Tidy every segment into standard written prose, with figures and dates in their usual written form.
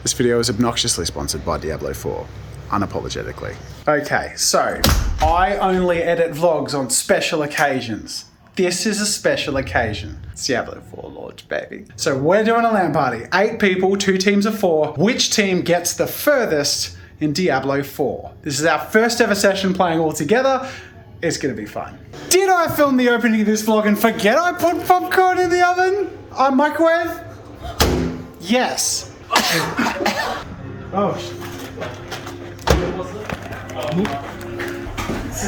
This video is obnoxiously sponsored by Diablo 4, unapologetically. Okay, so I only edit vlogs on special occasions. This is a special occasion. It's Diablo 4 launch, baby. So we're doing a LAN party. 8 people, 2 teams of 4. Which team gets the furthest in Diablo 4? This is our first ever session playing all together. It's gonna be fun. Did I film the opening of this vlog and forget I put popcorn in the oven? On microwave? Yes. Oh. This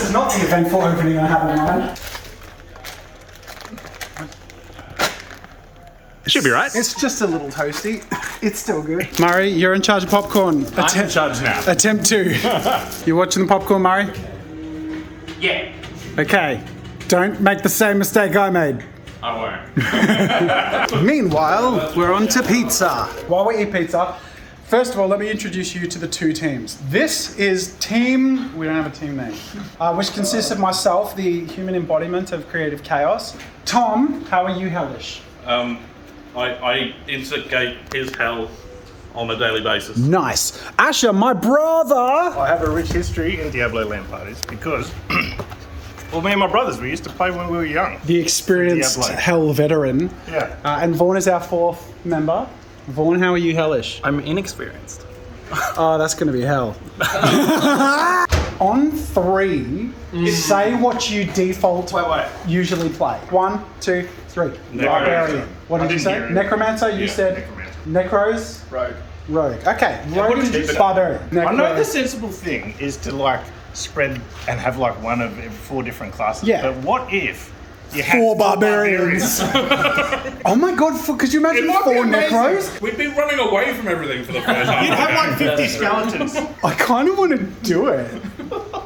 is not the eventful opening I have in mind. It should be right. It's just a little toasty. It's still good. Murray, you're in charge of popcorn. I'm in charge now. Attempt 2. You watching the popcorn, Murray? Yeah. Okay. Don't make the same mistake I made. I won't. Meanwhile, we're on to pizza. While we eat pizza, first of all, let me introduce you to the 2 teams. This is team, we don't have a team name, which consists of myself, the human embodiment of creative chaos. Tom, how are you hellish? I instigate his hell on a daily basis. Nice. Asher, my brother! I have a rich history in Diablo LAN parties because, well, me and my brothers, we used to play when we were young. The experienced Diablo. hell veteran. Yeah. And Vaughn is our 4th member. Vaughn, how are you hellish? I'm inexperienced. Oh, that's gonna be hell. On 3, say what you default usually play. 1, 2, 3. Barbarian. What did you say? Necromancer? You said Necros. Necros? Rogue. Okay. Rogue is Barbarian. I know the sensible thing is to like spread and have like one of 4 different classes. Yeah. But what if you had 4 barbarians? Oh my god, could you imagine 4 Necros? We'd be running away from everything for the first half. You'd have like 50 skeletons. I kind of want to do it.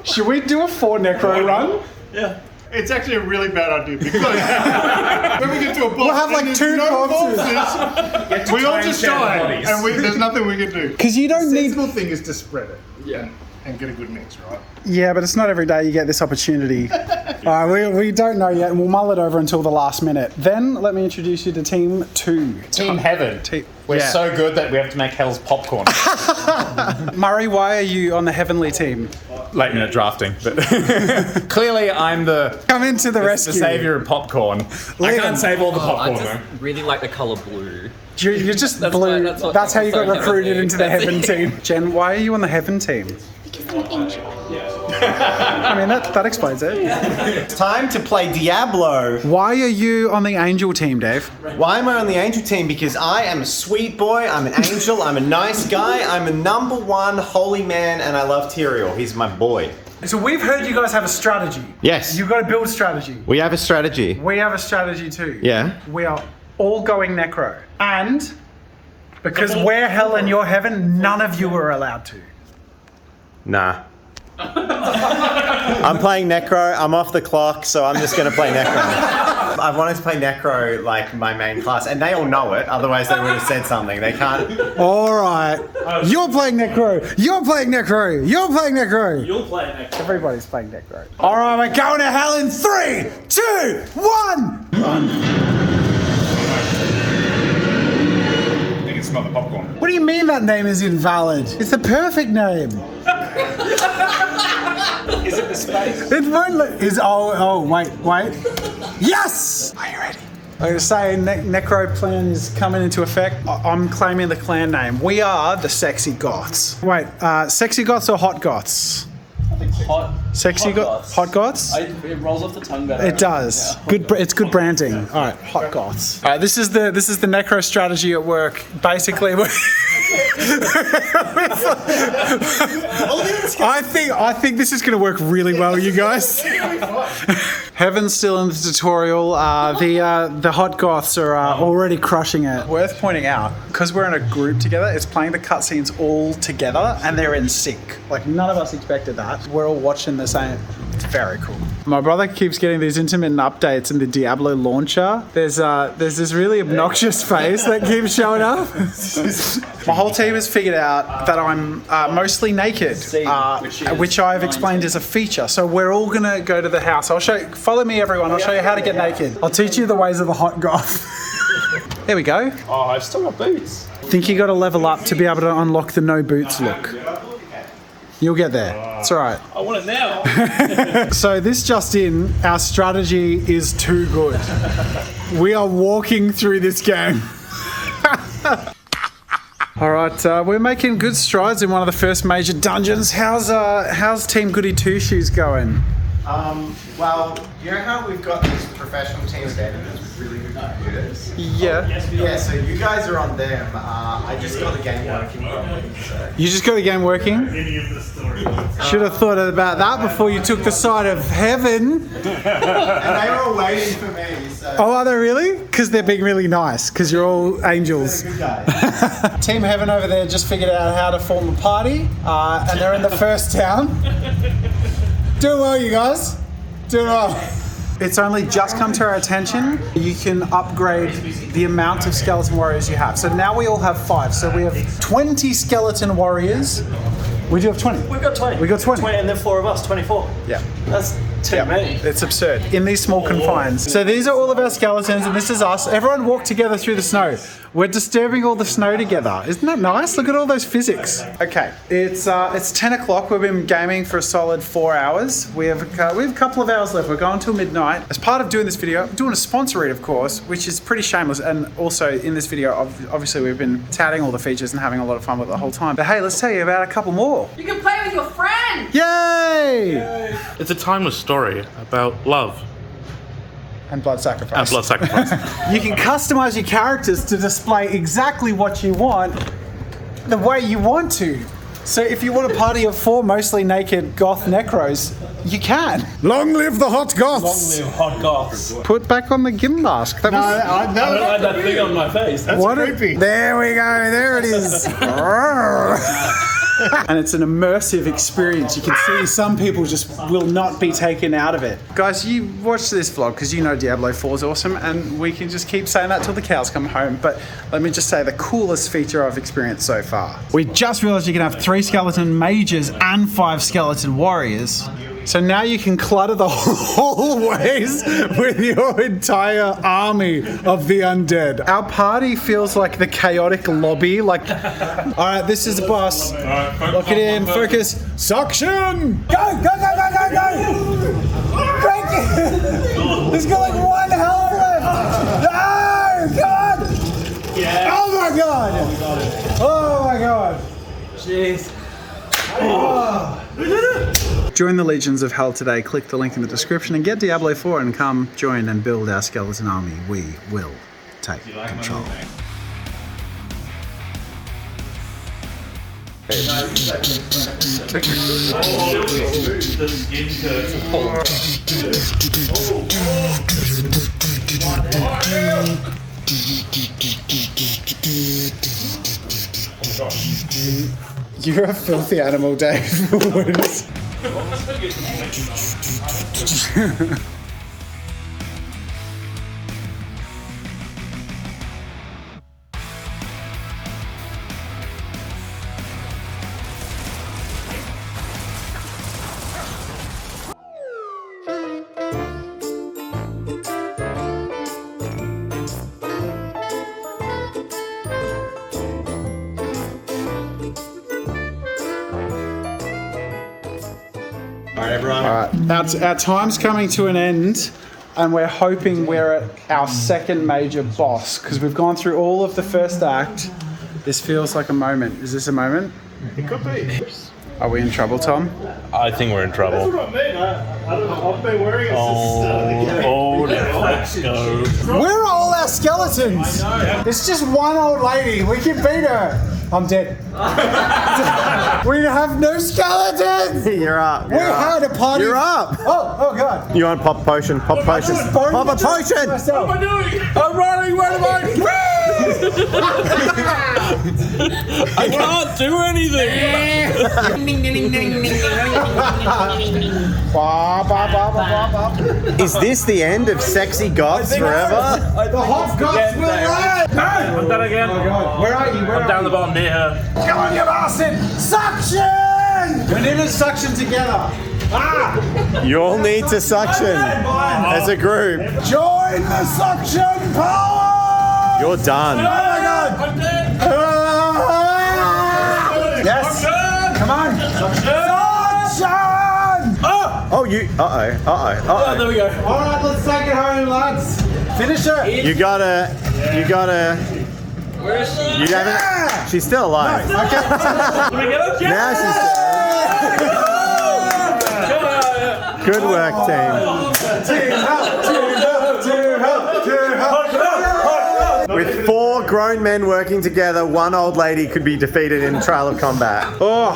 Should we do a 4 Necro run? Yeah. It's actually a really bad idea because when we get to a boss, We'll have like and 2 there's no corpses. we all just die, and there's nothing we can do. Because you don't The need... sensible thing is to spread it. Yeah. And get a good mix, right? Yeah, but it's not every day you get this opportunity. We don't know yet, and we'll mull it over until the last minute. Then, let me introduce you to Team 2. Team Heaven. We're so good that we have to make hell's popcorn. Murray, why are you on the heavenly team? Late minute drafting, but clearly I'm the Come into the rescue. savior of popcorn. I can't save all the popcorn I though. just really like the colour blue. You're just blue. That's how you got recruited into the heaven team. Jen, why are you on the heaven team? Because I'm an angel. I mean, that explains it. It's time to play Diablo. Why are you on the angel team, Dave? Why am I on the angel team? Because I am a sweet boy, I'm an angel, I'm a nice guy, I'm a #1 holy man, and I love Tyrael. He's my boy. So we've heard you guys have a strategy. Yes. You've got to build strategy. We have a strategy. We have a strategy too. Yeah. We are all going necro. And because we're hell and you're heaven, none of you are allowed to. Nah. I'm playing Necro, I'm off the clock, so I'm just going to play Necro. I've wanted to play Necro like my main class, and they all know it, otherwise they would have said something. They can't... Alright. You're playing necro. You're playing necro. You're playing necro. You'll play it next. Everybody's playing necro. Alright, we're going to hell in 3, 2, 1! You can smell the popcorn. What do you mean that name is invalid? It's the perfect name. Is it the space? It won't let... wait. Yes! Are you ready? I was saying Necro plan is coming into effect. I'm claiming the clan name. We are the Sexy Goths. Wait, Sexy Goths or Hot Goths? Sexy Goths. Hot Goths? It rolls off the tongue better. It does. Yeah. Good. It's good branding. All right, Hot Goths. All right, this is the necro strategy at work. Basically, I think this is going to work really well, you guys. Heaven's still in the tutorial. The Hot Goths are already crushing it. Worth pointing out, because we're in a group together, it's playing the cutscenes all together, and they're in sync. Like none of us expected that. We're all watching the same. It's very cool. My brother keeps getting these intermittent updates in the Diablo launcher. There's this really obnoxious face that keeps showing up. My whole team has figured out that I'm mostly naked, which I've explained is a feature. So we're all gonna go to the house. Follow me, everyone. I'll show you how to get naked. I'll teach you the ways of the hot goth. There we go. Oh, I've still got boots. think you got to level up to be able to unlock the no boots look. You'll get there. It's all right. I want it now. So this just in, our strategy is too good. We are walking through this game. All right, we're making good strides in one of the first major dungeons. How's Team Goody Two Shoes going? Well, you know how we've got these professional teams there with really good computers? Yeah. Yeah, so you guys are on them. I just got the game working properly. So. You just got the game working? Should have thought about that before you took the side of heaven. And they were all waiting for me, so. Oh, are they really? Because they're being really nice, because you're all angels. Good guys. Team Heaven over there just figured out how to form a party, and they're in the first town. Doing well, you guys. Doing well. It's only just come to our attention. You can upgrade the amount of skeleton warriors you have. So now we all have 5. So we have 20 skeleton warriors. We do have 20. We've got 20. We got 20. And then 4 of us, 24. Yeah. That's too many. It's absurd. In these small confines. So these are all of our skeletons, and this is us. Everyone walk together through the snow. We're disturbing all the snow together. Isn't that nice? Look at all those physics. Okay, it's 10 o'clock. We've been gaming for a solid 4 hours. We have a couple of hours left. We're going till midnight. As part of doing this video, I'm doing a sponsor read, of course, which is pretty shameless. And also in this video, obviously we've been touting all the features and having a lot of fun with it the whole time. But hey, let's tell you about a couple more. You can play with your friends! Yay! It's a timeless story about love And blood sacrifice. and blood sacrifice. You can customize your characters to display exactly what you want, the way you want to. So if you want a party of 4 mostly naked goth necros, you can. Long live the hot goths! Hot goths. Put back on the gim mask. That was, I had that thing on my face. That's creepy. There we go, there it is. And it's an immersive experience. You can see some people just will not be taken out of it. Guys, you watch this vlog because you know Diablo 4 is awesome, and we can just keep saying that till the cows come home. But let me just say the coolest feature I've experienced so far. We just realized you can have 3 skeleton mages and 5 skeleton warriors. So now you can clutter the hallways with your entire army of the undead. Our party feels like the chaotic lobby. Like, all right, this is the boss. Lock it in, focus, suction! Go, go, go, go, go, go! Break it! There's got like 1 health left! No, God! Yeah. Oh my God! Oh my God! Jeez. Join the Legions of Hell today. Click the link in the description and get Diablo 4 and come join and build our skeleton army. We will take control. You're a filthy animal, Dave. Alright, our time's coming to an end, and we're hoping we're at our second major boss, because we've gone through all of the first act. This feels like a moment. Is this a moment? It could be. Are we in trouble, Tom? I think we're in trouble. That's what I mean. I don't know. I've been wearing it Oh, let's go. Where are all our skeletons? It's just one old lady. We can beat her. I'm dead. We have no skeletons. You're up. We had a party. You're up. Oh God. You want pop a potion? Pop a potion. Pop a potion. Myself. What am I doing? I'm running. Where am I? I can't do anything. Is this the end of sexy goths forever? The hot gods will ride. I'm done again. Where are you? I'm down the bottom near her. Come on, you bastard! Suction! We need to suction together. You all need to suction as a group. Join the suction power! You're done. Oh my God! I'm dead. Oh, you. Oh, there we go. All right, let's take it home, lads. Finish it. You gotta. Where is she? You haven't. She's still alive. Did we get her? Now she's dead. Good work, team. With 4 grown men working together, 1 old lady could be defeated in Trial of Combat. Oh,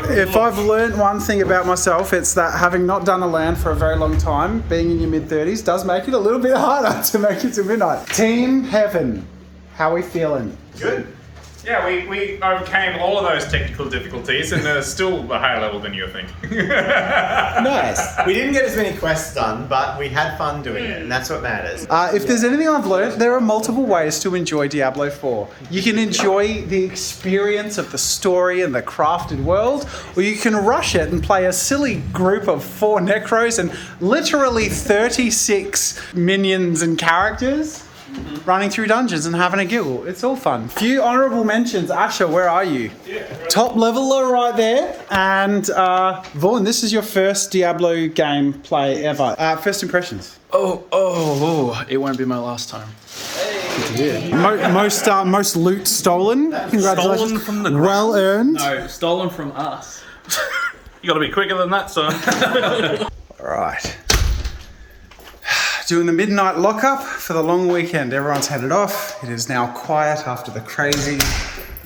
if I've learned one thing about myself, it's that having not done a LAN for a very long time, being in your mid-30s does make it a little bit harder to make it to midnight. Team Heaven, how are we feeling? Good. Yeah, we overcame all of those technical difficulties and are still a higher level than you think. Nice. We didn't get as many quests done, but we had fun doing it, and that's what matters. If there's anything I've learned, there are multiple ways to enjoy Diablo 4. You can enjoy the experience of the story and the crafted world, or you can rush it and play a silly group of 4 Necros and literally 36 minions and characters running through dungeons and having a giggle. It's all fun. Few honourable mentions. Asher, where are you? Top leveler right there. And Vaughn, this is your first Diablo gameplay ever. First impressions. Oh, it won't be my last time. Most loot stolen. Congratulations. Stolen from the ground. Well earned. No, stolen from us. You gotta be quicker than that, son. All right. Doing the midnight lockup for the long weekend. Everyone's headed off. It is now quiet after the crazy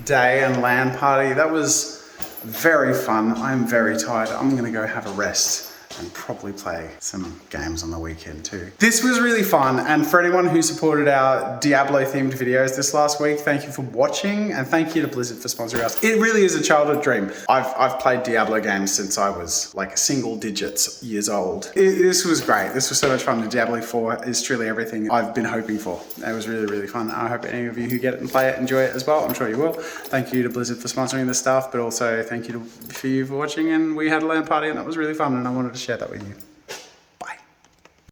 day and LAN party. That was very fun. I'm very tired. I'm gonna go have a rest and probably play some games on the weekend too. This was really fun, and for anyone who supported our Diablo themed videos this last week, thank you for watching, and thank you to Blizzard for sponsoring us. It really is a childhood dream. I've played Diablo games since I was like single digits years old. This was great. This was so much fun, and Diablo 4 is truly everything I've been hoping for. It was really, really fun. I hope any of you who get it and play it enjoy it as well. I'm sure you will. Thank you to Blizzard for sponsoring this stuff, but also thank you for watching, and we had a LAN party and that was really fun, and I wanted to share that with you.